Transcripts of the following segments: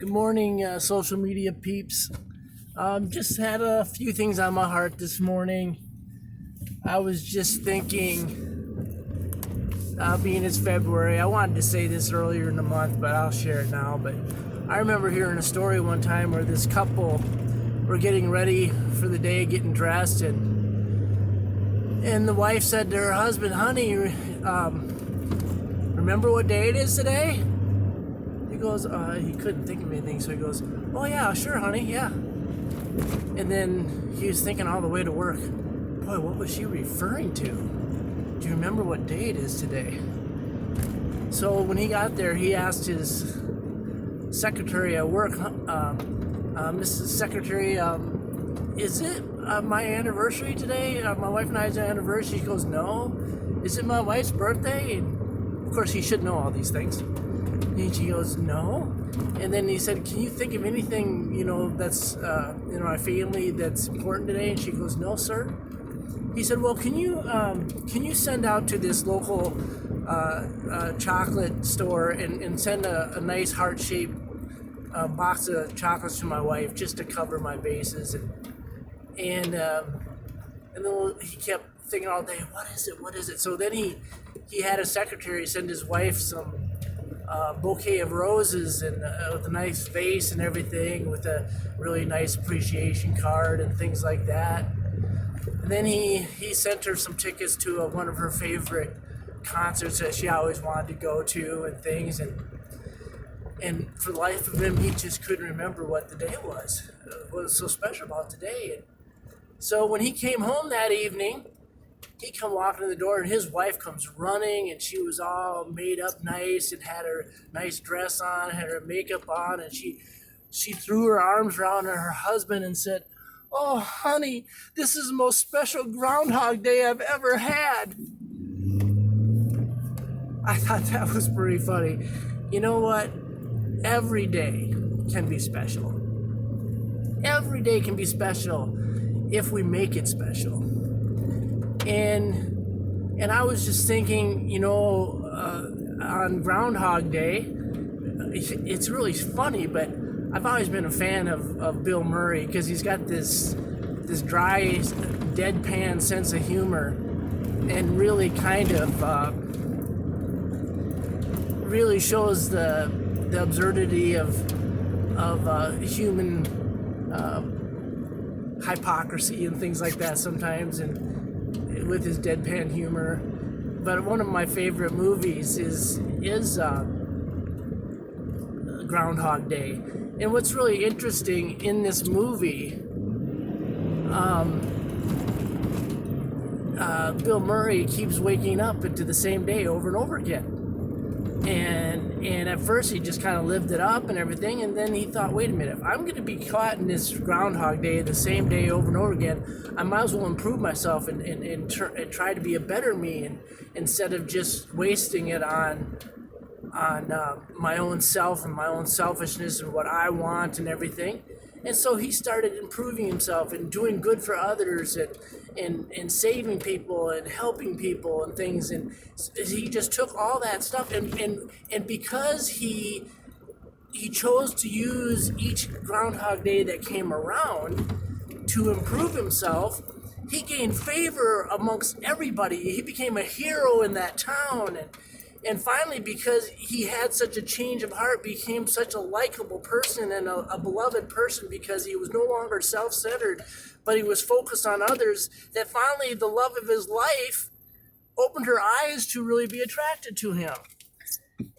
Good morning, social media peeps. Just had a few things on my heart this morning. I was just thinking, being it's February, I wanted to say this earlier in the month, but I'll share it now. But I remember hearing a story one time where this couple were getting ready for the day, getting dressed, and the wife said to her husband, "Honey, remember what day it is today?" He goes, he couldn't think of anything, so he goes, "Oh yeah, sure, honey, yeah." And then he was thinking all the way to work, boy, what was she referring to? Do you remember what day it is today? So when he got there, he asked his secretary at work, "Mrs. Secretary, is it my anniversary today? My wife and I's anniversary?" He goes, "No." "Is it my wife's birthday?" And of course, he should know all these things. And she goes, "No." And then he said, "Can you think of anything, that's in our family that's important today?" And she goes, "No, sir." He said, "Well, can you send out to this local chocolate store and send a nice heart-shaped box of chocolates to my wife just to cover my bases?" And then he kept thinking all day, what is it? So then he had a secretary send his wife some bouquet of roses and with a nice vase and everything, with a really nice appreciation card and things like that. And then he sent her some tickets to one of her favorite concerts that she always wanted to go to and things. And for the life of him, he just couldn't remember what the day was. What was so special about today? And so when he came home that evening, he come walking in the door, and his wife comes running, and she was all made up nice and had her nice dress on, had her makeup on, and she threw her arms around her husband and said, "Oh, honey, this is the most special Groundhog Day I've ever had." I thought that was pretty funny. You know what? Every day can be special. Every day can be special if we make it special. And I was just thinking, on Groundhog Day, it's really funny, but I've always been a fan of Bill Murray because he's got this dry, deadpan sense of humor, and really kind of really shows the absurdity of human hypocrisy and things like that sometimes, and with his deadpan humor. But one of my favorite movies is Groundhog Day. And what's really interesting in this movie, Bill Murray keeps waking up into the same day over and over again. And at first he just kind of lived it up and everything, and then he thought, wait a minute, if I'm going to be caught in this Groundhog Day the same day over and over again, I might as well improve myself and try to be a better me, and instead of just wasting it on my own self and my own selfishness and what I want and everything. And so he started improving himself and doing good for others and saving people and helping people and things. And he just took all that stuff and because he chose to use each Groundhog Day that came around to improve himself, he gained favor amongst everybody. He became a hero in that town. And finally, because he had such a change of heart, became such a likable person and a beloved person, because he was no longer self-centered, but he was focused on others, that finally the love of his life opened her eyes to really be attracted to him.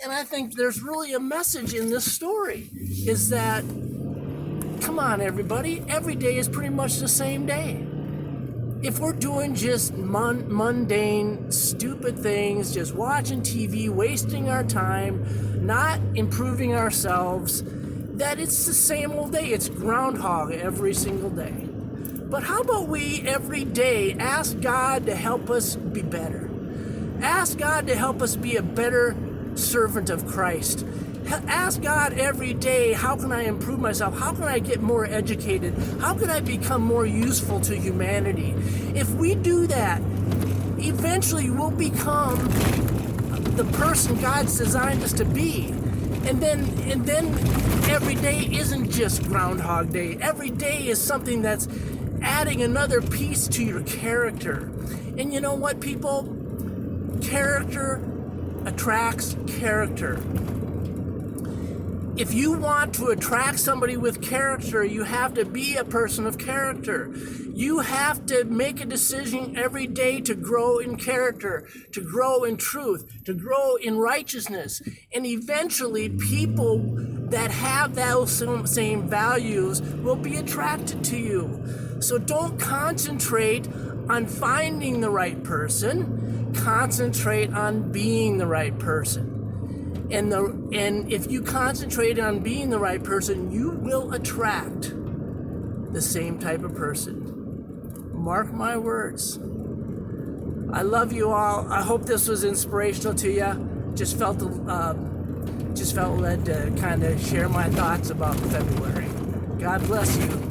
And I think there's really a message in this story, is that, come on, everybody, every day is pretty much the same day. If we're doing just mundane, stupid things, just watching TV, wasting our time, not improving ourselves, that it's the same old day. It's Groundhog every single day. But how about we every day ask God to help us be better? Ask God to help us be a better servant of Christ. Ask God every day, how can I improve myself? How can I get more educated? How can I become more useful to humanity? If we do that, eventually we'll become the person God's designed us to be. And then every day isn't just Groundhog Day. Every day is something that's adding another piece to your character. And you know what, people? Character attracts character. If you want to attract somebody with character, you have to be a person of character. You have to make a decision every day to grow in character, to grow in truth, to grow in righteousness. And eventually, people that have those same values will be attracted to you. So don't concentrate on finding the right person. Concentrate on being the right person. And if you concentrate on being the right person, you will attract the same type of person. Mark my words. I love you all. I hope this was inspirational to you. Just felt led to kind of share my thoughts about February. God bless you.